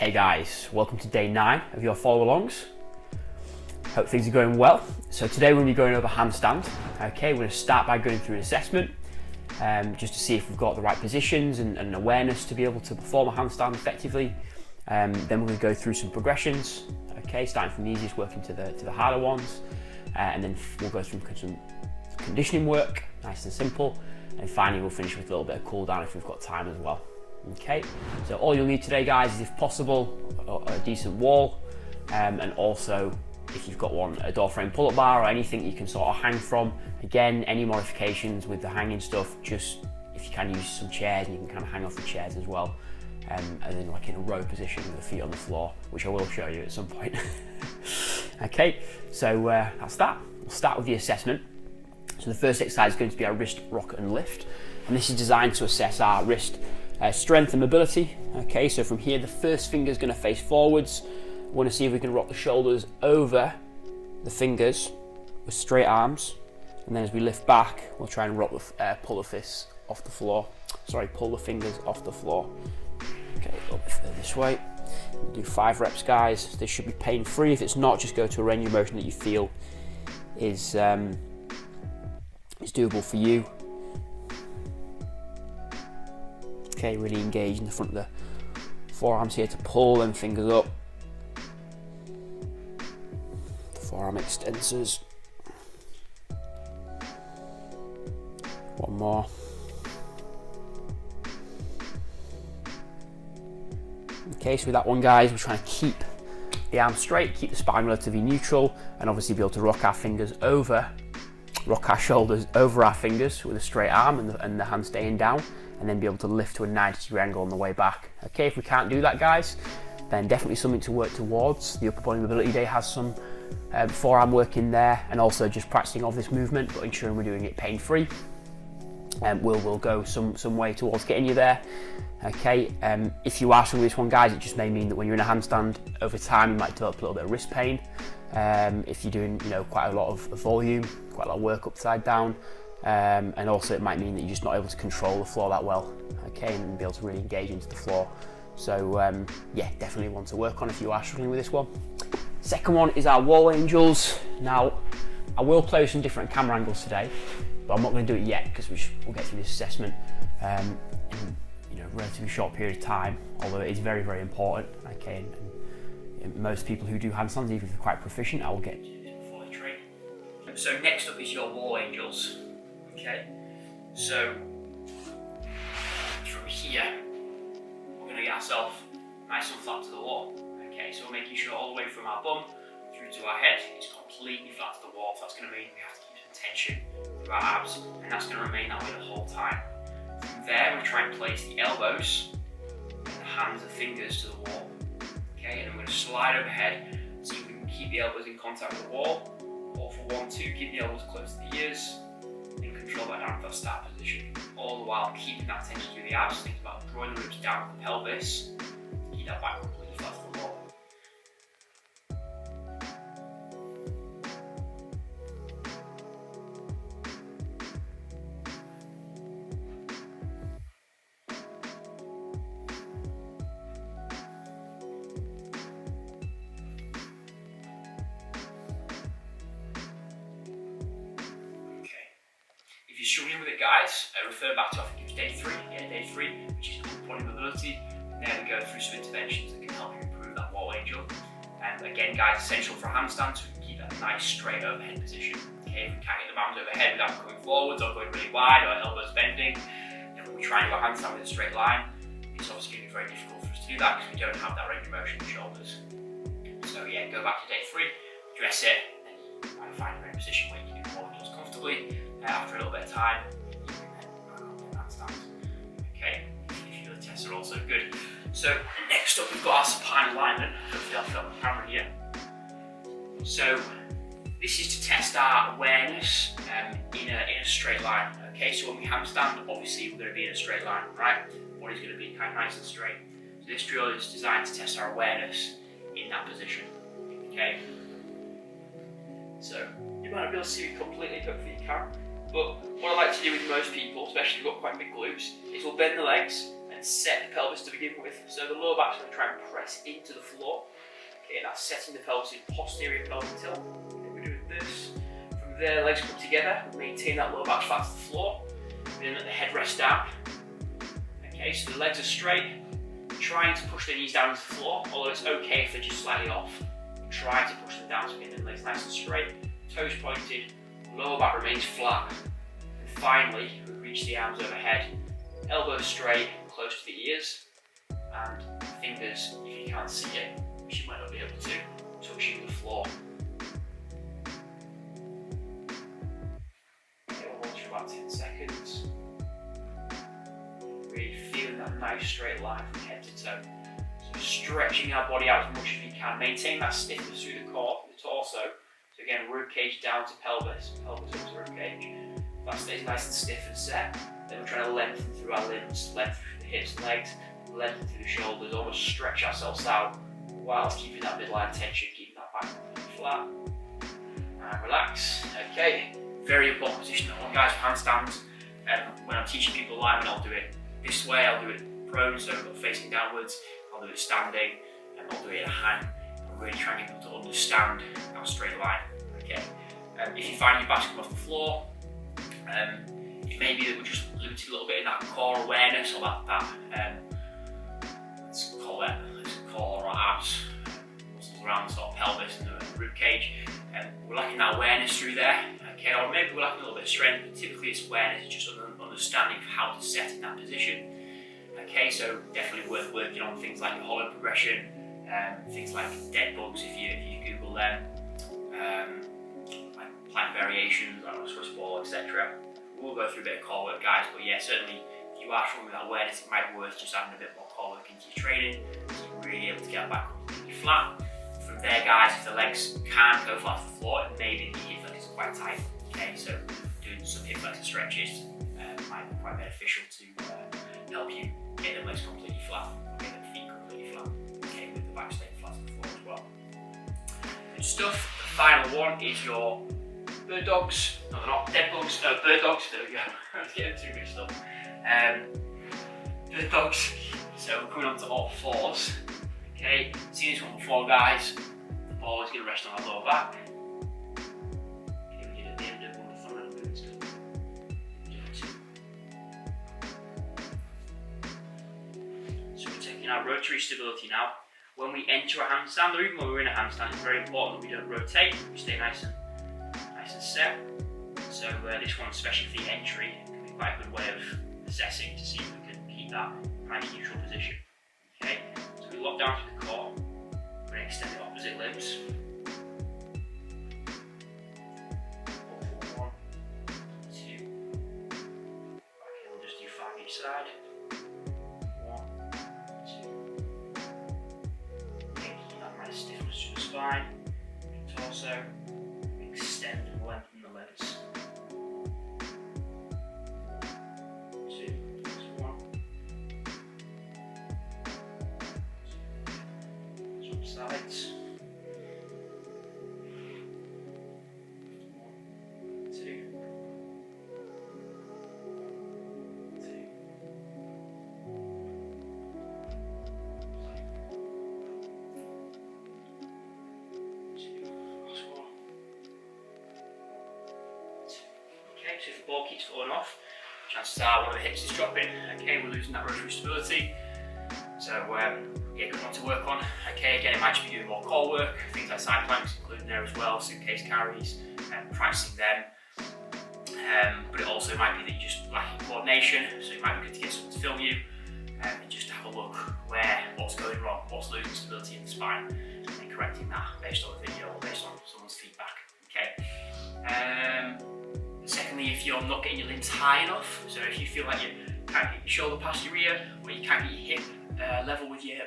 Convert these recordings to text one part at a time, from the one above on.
Hey guys, welcome to day 9 of your follow-alongs. Hope things are going well. So today we're going to be going over handstand. Okay, we're going to start by going through an assessment just to see if we've got the right positions and awareness to be able to perform a handstand effectively. Then we're going to go through some progressions, okay, starting from the easiest working to the harder ones, and then we'll go through some conditioning work, nice and simple, and finally we'll finish with a little bit of cool down if we've got time as well. Okay, so all you'll need today, guys, is if possible a decent wall, and also if you've got a door frame pull-up bar or anything you can sort of hang from. Again, any modifications with the hanging stuff, just if you can use some chairs and you can kind of hang off the chairs as well, and then like in a row position with the feet on the floor, which I will show you at some point. Okay, so that's that. We'll start with the assessment. So the first exercise is going to be our wrist rock and lift, and this is designed to assess our wrist strength and mobility. Okay, so from here the first finger is going to face forwards. We want to see if we can rock the shoulders over the fingers with straight arms, and then as we lift back we'll try and rock pull the fists off the floor. Pull the fingers off the floor. Okay, a little bit further this way. We'll do 5 reps, guys. This should be pain free. If it's not, just go to a range of motion that you feel is doable for you. Okay, really engage in the front of the forearms here to pull them fingers up. The forearm extensors. One more. Okay, so with that one, guys, we're trying to keep the arm straight, keep the spine relatively neutral, and obviously be able to rock our shoulders over our fingers with a straight arm and the hand staying down, and then be able to lift to a 90-degree angle on the way back. Okay, if we can't do that, guys, then definitely something to work towards. The upper body mobility day has some forearm work in there, and also just practicing of this movement, but ensuring we're doing it pain-free. Will go some way towards getting you there. Okay, if you are struggling with this one, guys, it just may mean that when you're in a handstand over time you might develop a little bit of wrist pain. If you're doing quite a lot of volume, quite a lot of work upside down, and also it might mean that you're just not able to control the floor that well, okay, and be able to really engage into the floor. So yeah, definitely one to work on if you are struggling with this one. Second one is our wall angels. Now I will play with some different camera angles today, but I'm not going to do it yet because we'll get through this assessment in a relatively short period of time, although it is very, very important. Okay, and most people who do handstands, even if they're quite proficient, I will get fully trained. So next up is your wall angels. Okay, so from here we're going to get ourselves nice and flat to the wall. Okay, so we're making sure all the way from our bum through to our head is completely flat to the wall. So that's going to mean we have to keep some tension through our abs, and that's going to remain that way the whole time. From there, we try and place the elbows and the hands and fingers to the wall. Okay, and I'm going to slide overhead so you can keep the elbows in contact with the wall, or for 1, 2, keep the elbows close to the ears, and control that down to that start position. All the while keeping that tension through the abs. Think about drawing the ribs down to the pelvis, keep that back completely flat to the wall. If you're struggling with it, guys, refer back to, I think it was day 3, which is upper body mobility. And there we go through some interventions that can help you improve that wall angel. And again, guys, essential for a handstand, so we can keep that nice straight overhead position. Okay, if we can't get the arms overhead without going forwards or going really wide or elbows bending, then when we try and do a handstand with a straight line, it's obviously going to be very difficult for us to do that because we don't have that range of motion in the shoulders. So yeah, go back to day 3, dress it, and then find a great position where you can do wall angels comfortably. After a little bit of time, you can then back on the handstand. Okay, if you feel the tests are also good. So next up we've got our supine alignment. Hopefully I'll film the camera here. So this is to test our awareness in a straight line. Okay, so when we handstand, obviously we're going to be in a straight line, right? Body's going to be kind of nice and straight. So this drill is designed to test our awareness in that position. Okay, so you might not be able to see it completely, hopefully you can. But what I like to do with most people, especially if you've got quite big glutes, is we'll bend the legs and and set the pelvis to begin with. So the lower back's going to try and press into the floor. Okay, and that's setting the pelvis in posterior pelvic tilt. Okay, we're doing this. From there, legs come together, maintain that lower back flat to the floor. Then let the head rest down. Okay, so the legs are straight. Trying to push the knees down into the floor, although it's okay if they're just slightly off. Try to push them down to get the legs nice and straight. Toes pointed, lower back remains flat. And finally, we reach the arms overhead. Elbows straight, close to the ears. And fingers, if you can't see it, which you might not be able to, touching the floor. Okay, we'll hold for about 10 seconds. Really feeling that nice straight line from head to toe. So stretching our body out as much as we can. Maintain that stiffness through the core, the torso. So again, rib cage down to pelvis, pelvis up to rib cage. That stays nice and stiff and set. Then we're trying to lengthen through our limbs, lengthen through the hips, legs, lengthen through the shoulders, almost stretch ourselves out whilst keeping that midline tension, keeping that back flat. And relax. Okay, very important position that one, guys, handstands. When I'm teaching people alignment, I'll do it this way, I'll do it prone, so facing downwards, I'll do it standing, and I'll do it in a hang. I'm really trying to get people to understand our straight line. Okay. If you find your back's come off the floor, it may be that we're just limited a little bit in that core awareness, or that let's call it core or abs, muscles around the sort of pelvis and the rib cage. We're lacking that awareness through there. Okay, or maybe we're lacking a little bit of strength, but typically it's awareness, it's just an understanding of how to set in that position. Okay, so definitely worth working on things like your hollow progression, things like dead bugs if you Google them, like plank variations, like Swiss ball, etc. We'll go through a bit of core work, guys, but yeah, certainly if you are struggling with that awareness, it might be worth just adding a bit more core work into your training, so you're really able to get back completely flat. From there, guys, if the legs can't go flat to the floor, it may be the hip flexors are quite tight. Okay, so doing some hip flexor stretches might be quite beneficial to help you get the legs completely flat, get the feet completely flat, okay, with the back staying flat to the floor as well. Good stuff. The final one is your bird dogs. No, they're not dead bugs. No, bird dogs. There we go. I was getting too mixed up. Bird dogs. So we're coming on to all fours. Okay, seen this one before, guys. The ball is going to rest on our lower back. Okay, we did it at the end of one of the front end movements. So we're taking our rotary stability now. When we enter a handstand, or even when we're in a handstand, it's very important that we don't rotate. We stay nice and set. So this one, especially for the entry, can be quite a good way of assessing to see if we can keep that kind of neutral position. Okay, so we lock down to the core. We're going to extend the opposite limbs. 1, 2. Okay, we'll just do 5 each side. 1, 2. Okay, keep that nice stiffness to the spine, torso. Extend and lengthen the legs. 2, 1. Switch sides. 1, 2. 2. So if the ball keeps falling off, chances are one of the hips is dropping. Okay, we're losing that rotary stability. So yeah, good one to work on. Okay, again, it might just be doing more core work, things like side planks included there as well, suitcase carries, practicing them. But it also might be that you're just lacking coordination, so it might be good to get someone to film you and just have a look what's going wrong, what's losing stability in the spine, and correcting that based on the video or based on someone's feedback. Okay. Secondly, if you're not getting your limbs high enough, so if you feel like you can't get your shoulder past your ear, or you can't get your hip level with your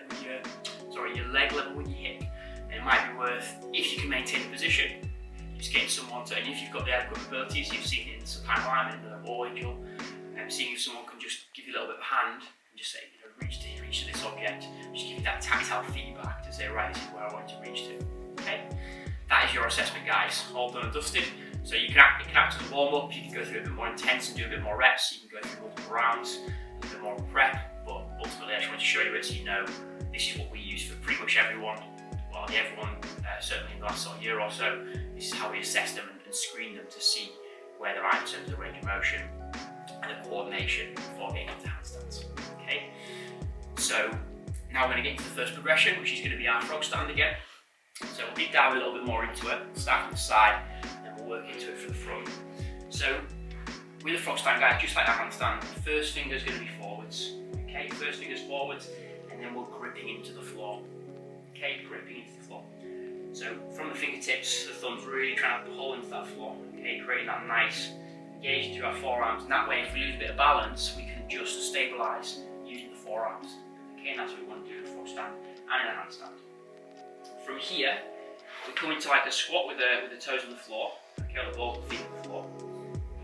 leg level with your hip, then it might be worth, if you can maintain the position, just getting someone to, and if you've got the adequate abilities, you've seen it in the supine alignment, or angel, seeing if someone can just give you a little bit of a hand and just say, reach to this object, just give you that tactile feedback to say, right, this is where I want to reach to. Okay, that is your assessment, guys, all done and dusted. So you can act as a warm-up, you can go through a bit more intense and do a bit more reps, you can go through multiple rounds, a bit more prep, but ultimately I just wanted to show you it so you know this is what we use for pretty much everyone. Well, everyone, certainly in the last sort of year or so, this is how we assess them and screen them to see where they're at in terms of the range of motion and the coordination before getting into handstands. Okay, so now we're going to get into the first progression, which is going to be our frog stand again. So we'll deep dive a little bit more into it, start from the side, and we'll work into it for the front. So with the frog stand, guys, just like a handstand, first finger is going to be forwards. Okay, first finger's forwards, and then we're gripping into the floor. Okay, gripping into the floor. So from the fingertips, the thumb's really trying to pull into that floor. Okay, creating that nice engagement through our forearms. And that way, if we lose a bit of balance, we can just stabilise using the forearms. Okay, and that's what we want to do in a frog stand and in a handstand. From here, we come into like a squat with the toes on the floor. Okay, or the balls of the feet on the floor.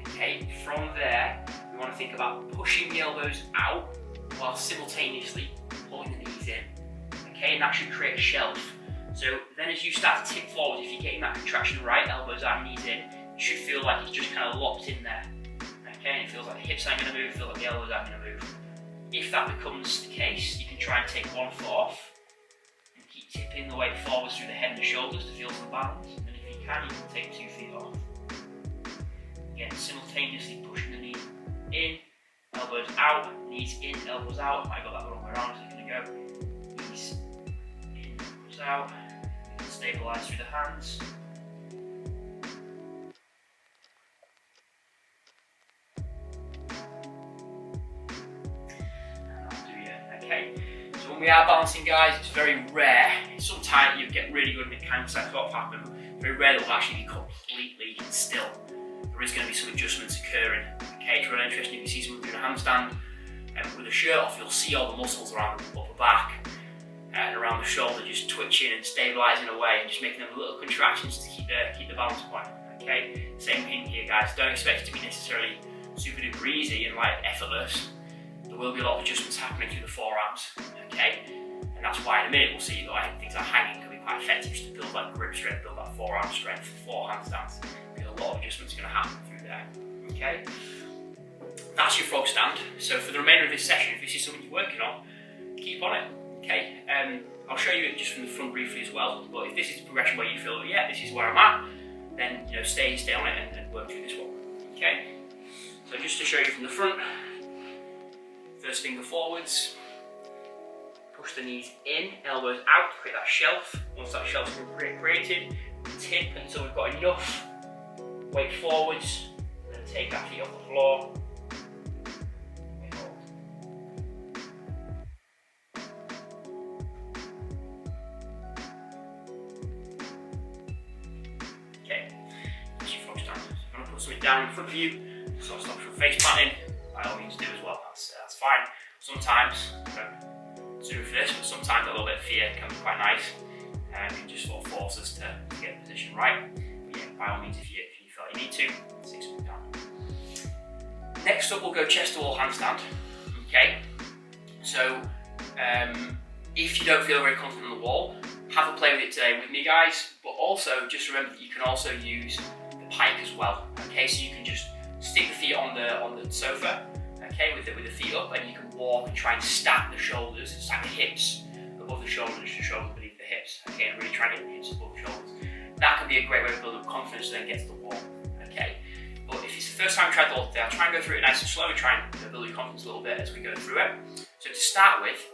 Okay, from there, we want to think about pushing the elbows out while simultaneously pulling the knees in. Okay, and that should create a shelf. So then as you start to tip forward, if you're getting that contraction right, elbows out, knees in, you should feel like it's just kind of locked in there. Okay, and it feels like the hips aren't going to move, feel like the elbows aren't going to move. If that becomes the case, you can try and take one foot off and keep tipping the weight forwards through the head and the shoulders to feel some balance. And if you can take 2 feet off. Again, simultaneously pushing the knee in, elbows out, knees in, elbows out. I got that the wrong way around, so it's going to go knees in, elbows out. Stabilise through the hands. And that'll do you. Okay. So when we are balancing, guys, it's very rare. Sometimes you get really good and it can sort of happen. Very rare that we'll actually be completely still. There is going to be some adjustments occurring. Okay, it's really interesting if you see someone doing a handstand with a shirt off, you'll see all the muscles around the upper back and around the shoulder just twitching and stabilising away and just making them little contractions to keep the balance point. Okay, same thing here, guys. Don't expect it to be necessarily super duper easy and like effortless. There will be a lot of adjustments happening through the forearms. Okay, and that's why in a minute we'll see like things like hanging can be quite effective just to build that grip strength, build that forearm strength for handstands. Because a lot of adjustments are going to happen through there. Okay, that's your frog stand. So for the remainder of this session, if this is something you're working on, keep on it. Okay, I'll show you it just from the front briefly as well. But if this is the progression where you feel that yeah, this is where I'm at, then you know stay on it and work through this one. Okay, so just to show you from the front, first finger forwards, push the knees in, elbows out to create that shelf. Once that shelf's been created, tip until we've got enough weight forwards, and then take our feet off the floor. Something down in front of you, so it stops from face planting. By all means, do as well. That's fine. Sometimes, don't do for this, but sometimes a little bit of fear can be quite nice, and it just sort of force us to get the position right. But yeah, by all means, if you feel like you need to, stick something down. Next up, we'll go chest to wall handstand. Okay. So, if you don't feel very confident on the wall, have a play with it today with me, guys. But also, just remember that you can also use pike as well. Okay, so you can just stick the feet on the sofa, okay, with the feet up, and you can walk and try and stack the shoulders, stack the hips above the shoulders, the shoulders beneath the hips, okay, and really try and get the hips above the shoulders. That can be a great way to build up confidence and then get to the wall, okay. But if it's the first time you tried the wall today, I'll try and go through it nice and slow and try and build your confidence a little bit as we go through it. So to start with,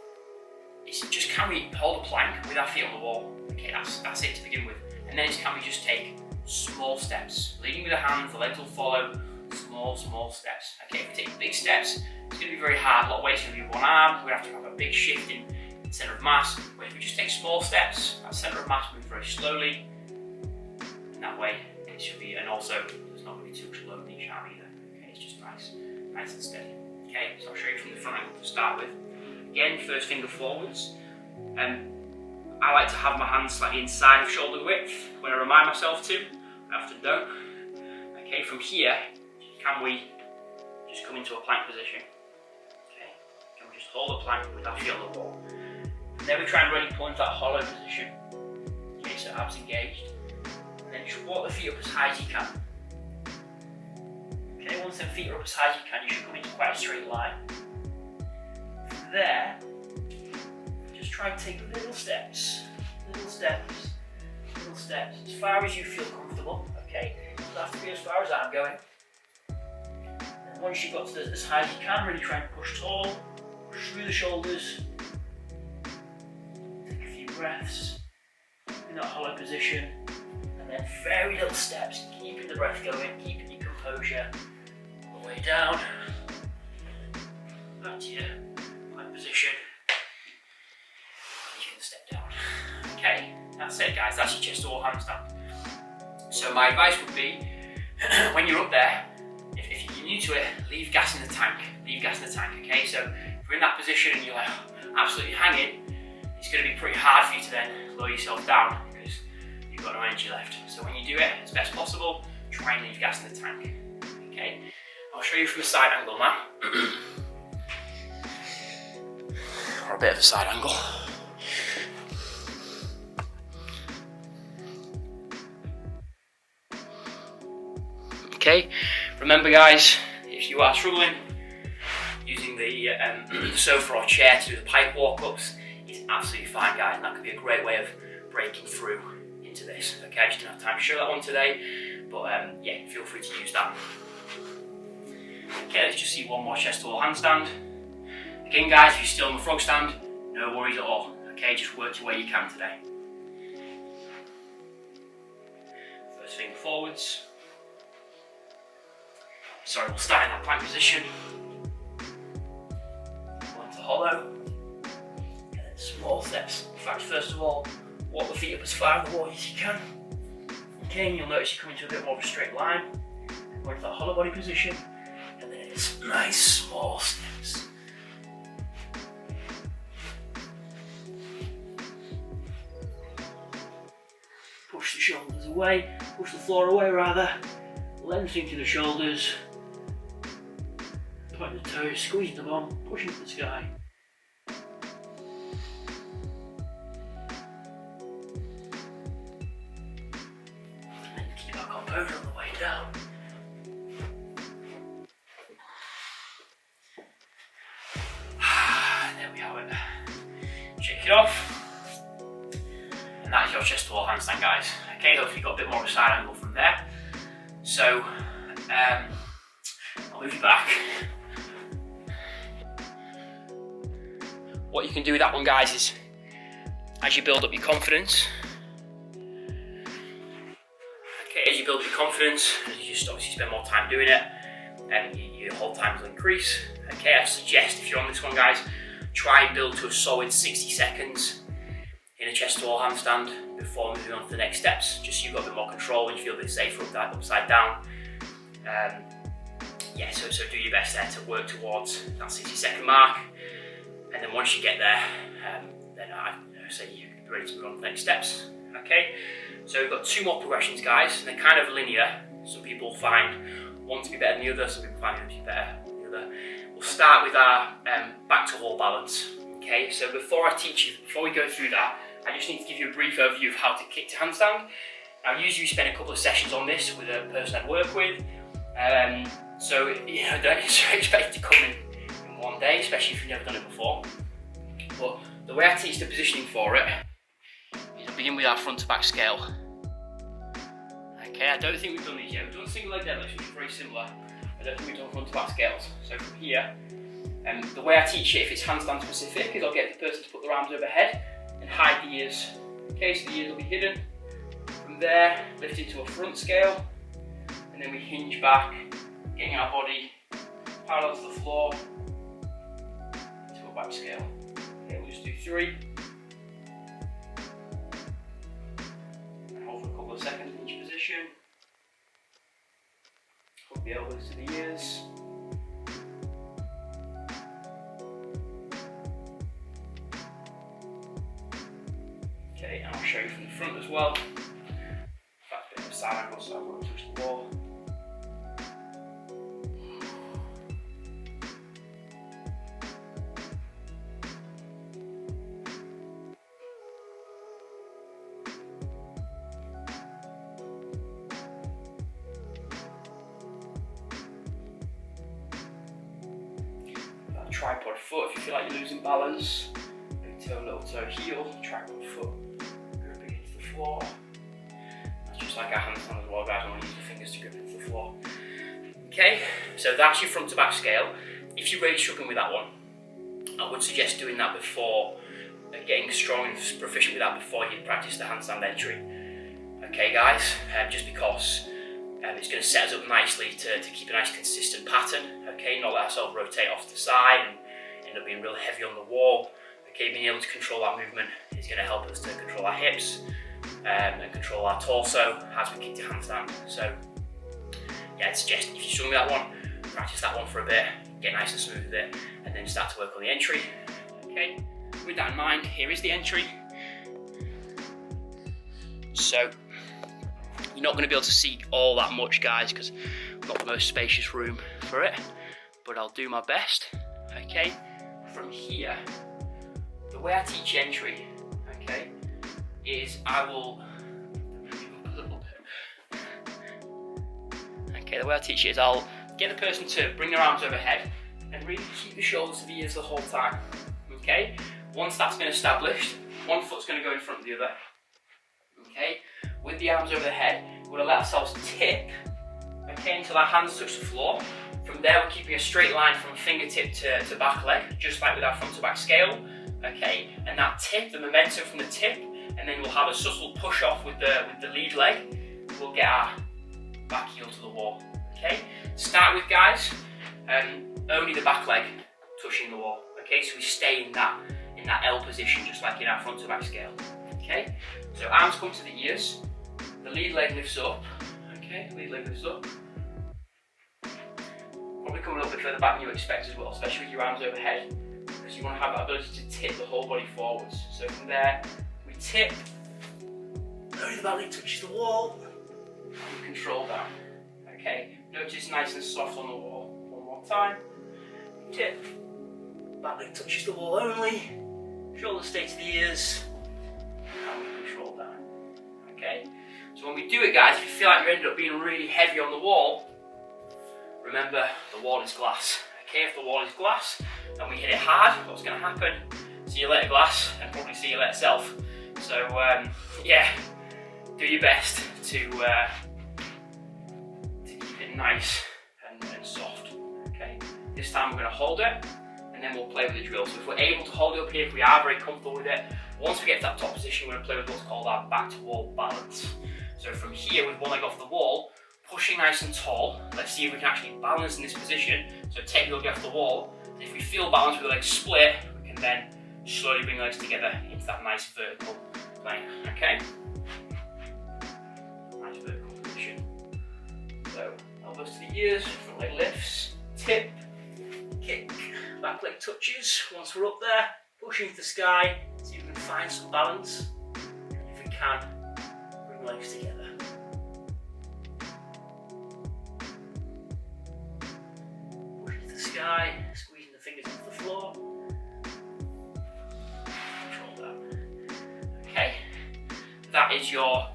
it's just can we hold a plank with our feet on the wall? Okay, that's it to begin with, and then it's can we just take small steps, leading with the hands, the legs will follow, small steps. Okay, if we take big steps, it's going to be very hard, a lot of weight's going to be one arm, we're going to have a big shift in centre of mass, but if we just take small steps, that centre of mass moves very slowly, and that way it should be, and also there's not going to be too much load in each arm either, okay, it's just nice and steady. Okay, so I'll show you from the front angle to start with. Again, first finger forwards, I like to have my hands slightly inside of shoulder width when I remind myself to. I often don't. Okay, from here, can we just come into a plank position? Okay, can we just hold a plank with our feet on the wall? And then we try and really pull into that hollow position. Okay, so abs engaged. And then just walk the feet up as high as you can. Okay, once the feet are up as high as you can, you should come into quite a straight line. From there, just try and take little steps, as far as you feel comfortable, okay? It doesn't have to be as far as I'm going. And once you've got to as high as you can, really try and push tall, push through the shoulders. Take a few breaths in that hollow position, and then very little steps, keeping the breath going, keeping your composure all the way down. Back to your plank position. You can step down. Okay, that's it guys, that's your chest to wall handstand. So my advice would be, when you're up there, if you're new to it, leave gas in the tank, okay? So if you're in that position and you're like absolutely hanging, it's going to be pretty hard for you to then lower yourself down because you've got no energy left. So when you do it as best possible, try and leave gas in the tank, okay? I'll show you from a side angle now. Or a bit of a side angle. Okay, remember guys, if you are struggling using the sofa or chair to do the pike walk-ups, it's absolutely fine guys, and that could be a great way of breaking through into this. Okay, I just didn't have time to show that one today, but yeah, feel free to use that. Okay, let's just see one more chest to wall handstand. Again guys, if you're still in the frog stand, no worries at all. Okay, just work your way you can today. First finger forwards. Sorry, we'll start in that plank position. Go into hollow. And then small steps. In fact, first of all, walk the feet up as far up the wall as you can. Okay, and you'll notice you come into a bit more of a straight line. Go into that hollow body position. And then it's nice small steps. Push the shoulders away, push the floor away rather. Lengthening through the shoulders. Point the toes, squeezing the bum, pushing to the sky. And then keep our composure on the way down. There we have it. Shake it off. And that is your chest to wall handstand guys. Okay, hopefully you got a bit more of a side angle from there. So, I'll move you back. What you can do with that one guys is, as you build up your confidence, okay, as you build up your confidence, as you just obviously spend more time doing it, and your hold time will increase. Okay, I suggest if you're on this one guys, try and build to a solid 60 seconds in a chest to wall handstand before moving on to the next steps, just so you've got a bit more control and you feel a bit safer upside down. Yeah, so do your best there to work towards that 60-second mark, and then once you get there, then I say you're ready to move on to the next steps. Okay, so we've got two more progressions guys, and they're kind of linear. Some people find one to be better than the other, some people find one to be better than the other. We'll start with our back to wall balance. Okay, so before we go through that, I just need to give you a brief overview of how to kick to handstand. Now, usually we spend a couple of sessions on this with a person I work with. So, you know, don't expect it to come in one day, especially if you've never done it before. But the way I teach the positioning for it is I begin with our front to back scale. Okay, I don't think we've done these yet. We've done single leg deadlifts, which is very similar. I don't think we've done front to back scales. So from here, the way I teach it, if it's handstand specific, is I'll get the person to put their arms overhead and hide the ears. Okay, so the ears will be hidden. From there, lift into a front scale, and then we hinge back, getting our body parallel to the floor to a back scale. Okay, we'll just do 3. And hold for a couple of seconds in each position. Hug the elbows to the ears. Okay, and I'll show you from the front as well. That's a bit of a side angle, so I won't touch the wall. tripod foot if you feel like you're losing balance. Big toe, little toe, heel, tripod foot, gripping into the floor. That's just like our handstand as well, guys. I want to use your fingers to grip into the floor. Okay, so that's your front to back scale. If you're really struggling with that one, I would suggest doing that before, getting strong and proficient with that before you practice the handstand entry. Okay guys, just because it's going to set us up nicely to keep a nice consistent pattern. Okay, not let ourselves rotate off to the side and end up being real heavy on the wall. Okay, being able to control that movement is going to help us to control our hips and control our torso as we kick to handstand. So yeah, I'd suggest if you're struggling with that one, practice that one for a bit, get nice and smooth with it, and then start to work on the entry. Okay, with that in mind, here is the entry. So you're not going to be able to see all that much, guys, because not the most spacious room for it, but I'll do my best. Okay, from here, the way I teach entry, okay, is I will a little bit. Okay, the way I teach it is I'll get the person to bring their arms overhead and really keep the shoulders to the ears the whole time. Okay, once that's been established, one foot's going to go in front of the other. Okay, with the arms over the head, we're going to let ourselves tip, okay, until our hands touch the floor. From there, we're keeping a straight line from fingertip to back leg, just like with our front to back scale. Okay, and that tip, the momentum from the tip, and then we'll have a subtle push off with the lead leg. We'll get our back heel to the wall. Okay, start with, guys, only the back leg touching the wall. Okay, so we stay in that L position, just like in our front to back scale. Okay, so arms come to the ears, the lead leg lifts up. Okay, lead leg lifts up. Probably come a little bit further back than you expect as well, especially with your arms overhead, because you want to have that ability to tip the whole body forwards. So from there, we tip, only the back leg touches the wall, and we control down. Okay, notice nice and soft on the wall. One more time, tip, back leg touches the wall only, shoulders stay to the ears, and we control down. Okay, so when we do it, guys, if you feel like you ended up being really heavy on the wall, remember the wall is glass. Okay, if the wall is glass and we hit it hard, what's going to happen? See you later, glass, and probably see you later, self. So yeah, do your best to keep it nice and soft. Okay, this time we're going to hold it, and then we'll play with the drill. So if we're able to hold it up here, if we are very comfortable with it, once we get to that top position, we're going to play with what's called our back to wall balance. So from here, with one leg off the wall, pushing nice and tall, let's see if we can actually balance in this position. So take the leg off the wall, and if we feel balanced with the legs split, we can then slowly bring the legs together into that nice vertical plane. Okay? Nice vertical position. So elbows to the ears, front leg lifts, tip, kick, back leg touches. Once we're up there, pushing to the sky, see if we can find some balance. If we can, bring the legs together. Pushing to the sky, squeezing the fingers into the floor. Control that. Okay, that is your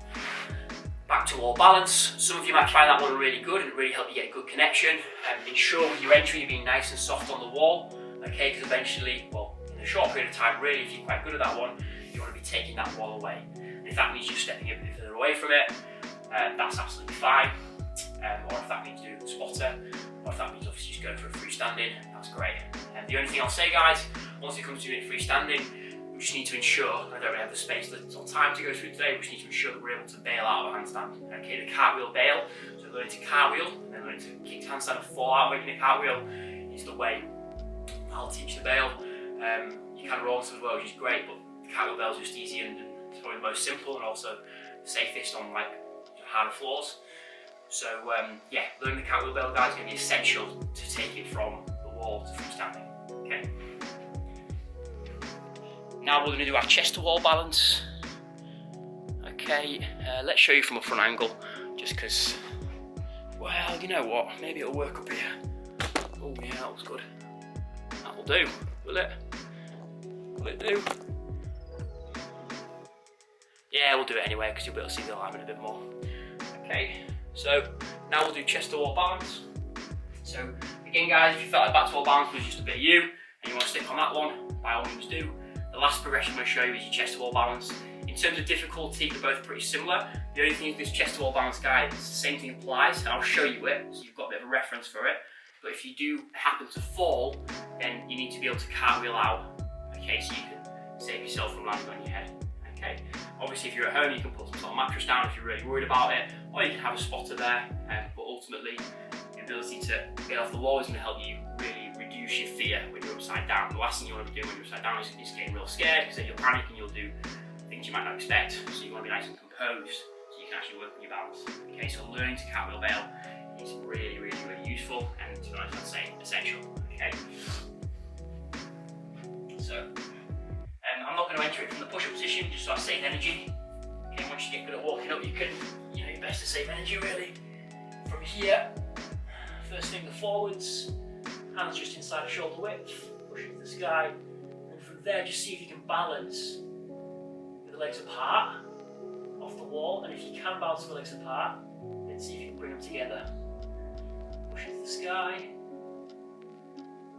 back to wall balance. Some of you might find that one really good and really help you get good connection. Ensure with your entry you're being nice and soft on the wall. Okay, because eventually, well, in a short period of time, really, if you're quite good at that one, you want to be taking that wall away. And if that means you're stepping a bit further away from it, that's absolutely fine. Or if that means doing the spotter, or if that means obviously just going for a freestanding, that's great. And the only thing I'll say, guys, once it comes to doing freestanding, we just need to ensure, I don't really have the space or time to go through today, we just need to ensure that we're able to bail out of a handstand. Okay, the cartwheel bail, so learning to cartwheel, and then learning to kick to handstand and fall out making a cartwheel is the way I'll teach the bail. You can roll as well, which is great, but the cartwheel bail is just easy and it's probably the most simple and also the safest on like harder floors. So yeah, learning the cartwheel bail, guys, is going to be essential to take it from the wall to freestanding. Okay. Now we're going to do our chest to wall balance. Okay, let's show you from a front angle, just because, well, you know what, maybe it'll work up here. Oh yeah, that was good. That will do, will it? Will it do? Yeah, we'll do it anyway, because you'll be able to see the alignment a bit more. Okay, so now we'll do chest to wall balance. So again, guys, if you felt like back to wall balance was just a bit of you, and you want to stick on that one, by all means do. The last progression I'm going to show you is your chest to wall balance. In terms of difficulty, they're both pretty similar. The only thing is this chest to wall balance guide, the same thing applies, and I'll show you it, so you've got a bit of a reference for it. But if you do happen to fall, then you need to be able to cartwheel out, okay, so you can save yourself from landing on your head, okay. Obviously, if you're at home, you can put some sort of mattress down if you're really worried about it, or you can have a spotter there, but ultimately, the ability to get off the wall is going to help you really reduce your fear when you're upside down. The last thing you want to be doing when you're upside down is getting real scared, because then you'll panic and you'll do things you might not expect. So you want to be nice and composed, so you can actually work on your balance. Okay, so learning to cartwheel bail is really, really, really useful, and to be honest, I'd say essential. Okay. So I'm not going to enter it from the push-up position, just so I save energy. Okay, once you get good at walking up, you can, you know, your best to save energy really. From here, first thing the forwards, hands just inside shoulder width, push into the sky, and from there just see if you can balance with the legs apart off the wall, and if you can balance the legs apart, then see if you can bring them together. Push into the sky,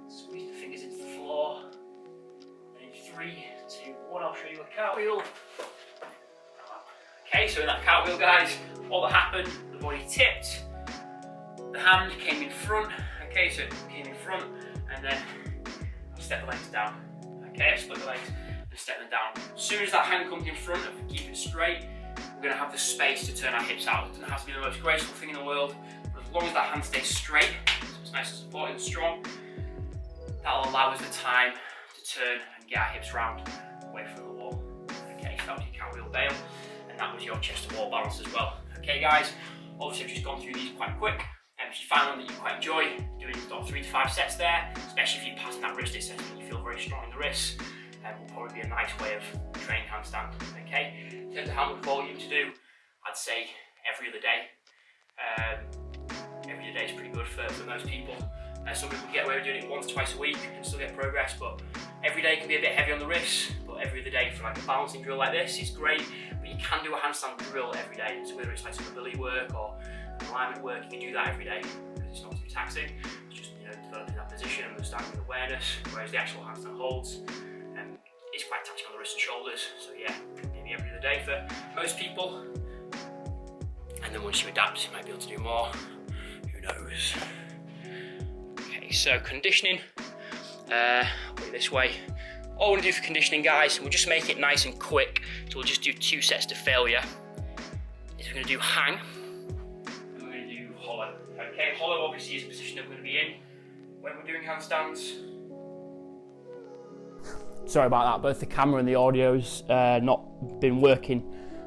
squeeze the fingers into the floor, and in 3, 2, 1 I'll show you a cartwheel. Okay, so in that cartwheel guys, all that happened, the body tipped, the hand came in front, okay, so it came in front, and then I step the legs down. Okay, I split the legs and step them down. As soon as that hand comes in front, if we keep it straight, we're going to have the space to turn our hips out. It doesn't have to be the most graceful thing in the world, but as long as that hand stays straight, so it's nice and supported and strong, that'll allow us the time to turn and get our hips round away from the wall. Okay, so that was your cartwheel bail, and that was your chest to wall balance as well. Okay guys, obviously I've just gone through these quite quick. If you find one that you quite enjoy, doing sort of 3 to 5 sets there, especially if you're passing that wrist assessment, you feel very strong in the wrists, will probably be a nice way of training handstand. Okay, in terms of how much volume to do, I'd say every other day. Every other day is pretty good for most people. Some people can get away with doing it once, twice a week and still get progress, but every day can be a bit heavy on the wrists. But every other day for like a balancing drill like this is great, but you can do a handstand drill every day. So whether it's like some ability work or alignment work, you can do that every day because it's not too taxing. It's just, you know, developing that position and understanding with awareness, whereas the actual handstand holds is quite taxing on the wrists and shoulders. So yeah, maybe every other day for most people. And then once you adapt, you might be able to do more. Who knows? Okay, so conditioning. I'll put it this way. All we're going to do for conditioning, guys, we'll just make it nice and quick. So we'll just do 2 sets to failure. Is we're going to do hang. Hollow. Okay, hollow obviously is the position that we're going to be in when we're doing handstands. Sorry about that, both the camera and the audio's not been working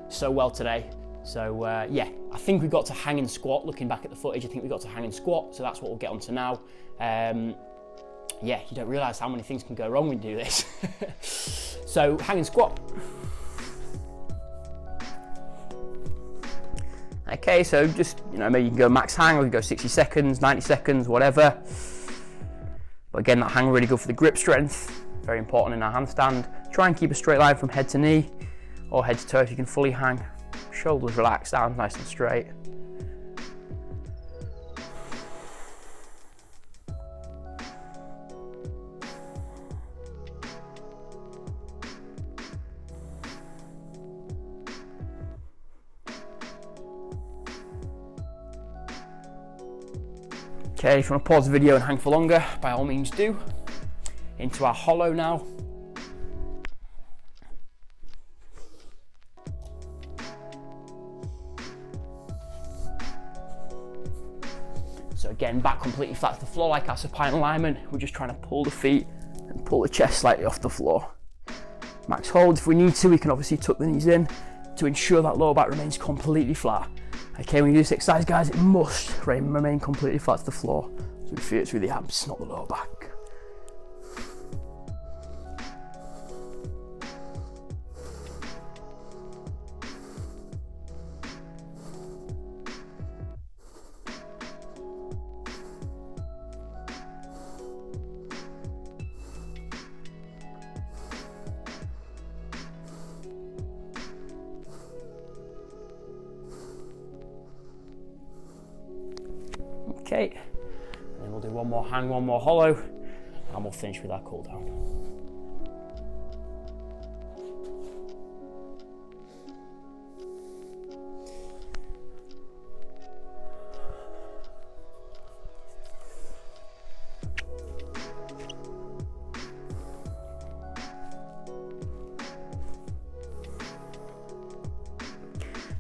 so well today. So yeah, I think we got to hang and squat. Looking back at the footage, I think we got to hang and squat, so that's what we'll get onto now. Yeah, you don't realise how many things can go wrong when you do this. So hang and squat. Okay, so just, you know, maybe you can go max hang, or you can go 60 seconds, 90 seconds, whatever. But again, that hang really good for the grip strength, very important in our handstand. Try and keep a straight line from head to knee, or head to toe if you can fully hang. Shoulders relaxed, arms nice and straight. Okay, if you want to pause the video and hang for longer, by all means do. Into our hollow now. So again, back completely flat to the floor like our supine alignment. We're just trying to pull the feet and pull the chest slightly off the floor. Max hold. If we need to, we can obviously tuck the knees in to ensure that lower back remains completely flat. Okay, when you do this exercise, guys, it must remain completely flat to the floor. So we feel it through the abs, not the lower back. Okay, and then we'll do one more hang, one more hollow, and we'll finish with our cool down.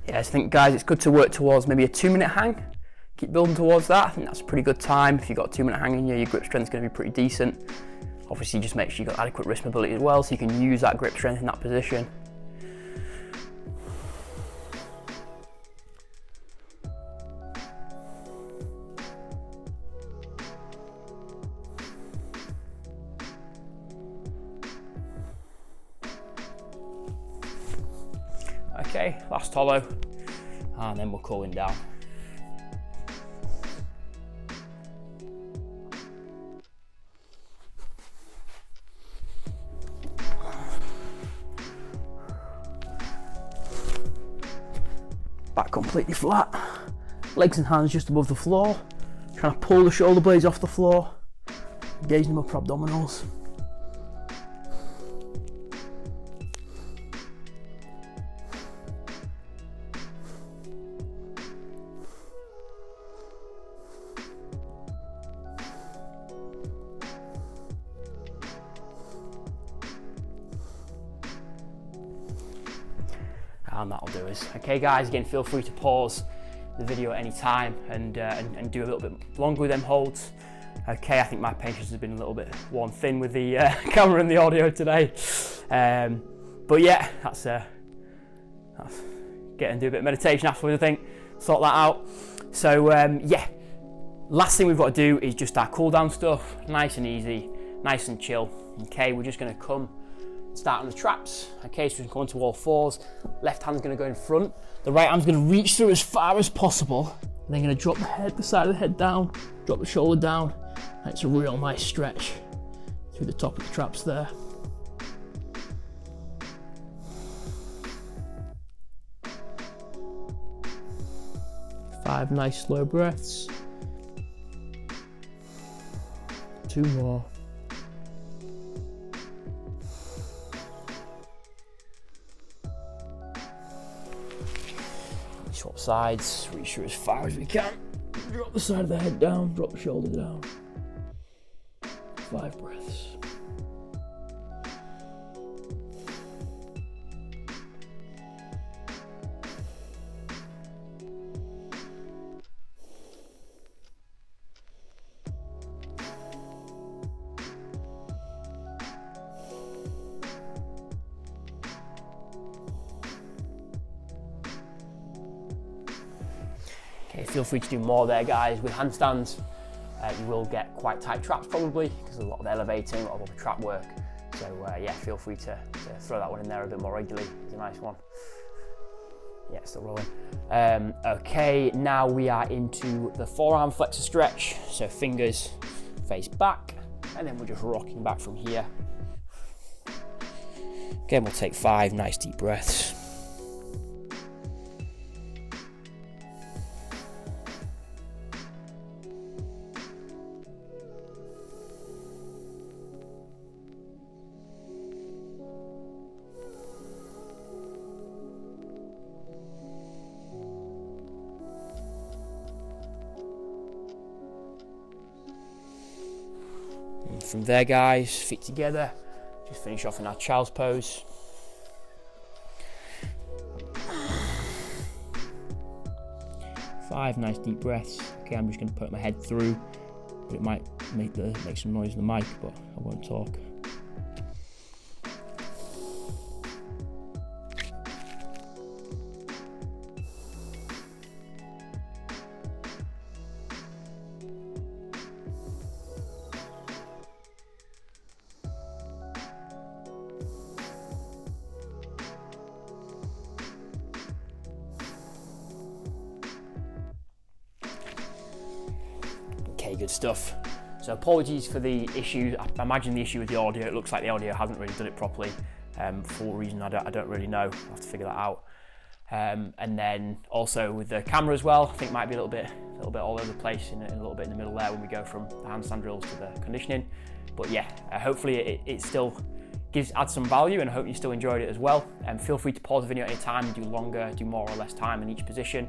Yeah, I think guys, it's good to work towards maybe a 2-minute hang. Keep building towards that. I think that's a pretty good time. If you've got a 2-minute hang in you, your grip strength is going to be pretty decent. Obviously, just make sure you've got adequate wrist mobility as well, so you can use that grip strength in that position. Okay, last hollow, and then we're cooling down. Back completely flat, legs and hands just above the floor, trying to pull the shoulder blades off the floor, engaging them upper abdominals. And that'll do us. Okay guys, again, feel free to pause the video at any time and do a little bit longer with them holds. Okay, I think my patience has been a little bit worn thin with the camera and the audio today. But yeah, that's get and do a bit of meditation afterwards, I think, sort that out. So yeah, last thing we've got to do is just our cool down stuff, nice and easy, nice and chill. Okay, we're just gonna come start on the traps. Okay, so we can come onto all fours. Left hand's gonna go in front. The right arm's gonna reach through as far as possible. And then gonna drop the side of the head down, drop the shoulder down. And it's a real nice stretch through the top of the traps there. Five nice slow breaths. 2 more. Swap sides, reach through as far as we can. Drop the side of the head down, drop the shoulder down. 5 breaths. Okay, feel free to do more there, guys. With handstands, you will get quite tight traps probably, because a lot of elevating, a lot of trap work. So yeah, feel free to throw that one in there a bit more regularly. It's a nice one. Yeah, still rolling. Okay, now we are into the forearm flexor stretch. So fingers face back, and then we're just rocking back from here. Again, we'll take 5 nice deep breaths. And from there, guys, feet together, just finish off in our child's pose. Five nice deep breaths. Okay, I'm just going to put my head through, but it might make some noise in the mic, but I won't talk. Okay, good stuff. So apologies for the issue. I imagine the issue with the audio. It looks like the audio hasn't really done it properly for a reason I don't really know. I'll have to figure that out. And then also with the camera as well, I think might be a little bit all over the place and a little bit in the middle there when we go from the handstand drills to the conditioning. But yeah, hopefully it still adds some value, and I hope you still enjoyed it as well. Feel free to pause the video at any time and do longer, do more or less time in each position.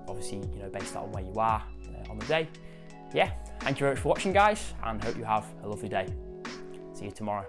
Obviously, you know, based on where you are on the day. Yeah, thank you very much for watching, guys, and hope you have a lovely day. See you tomorrow.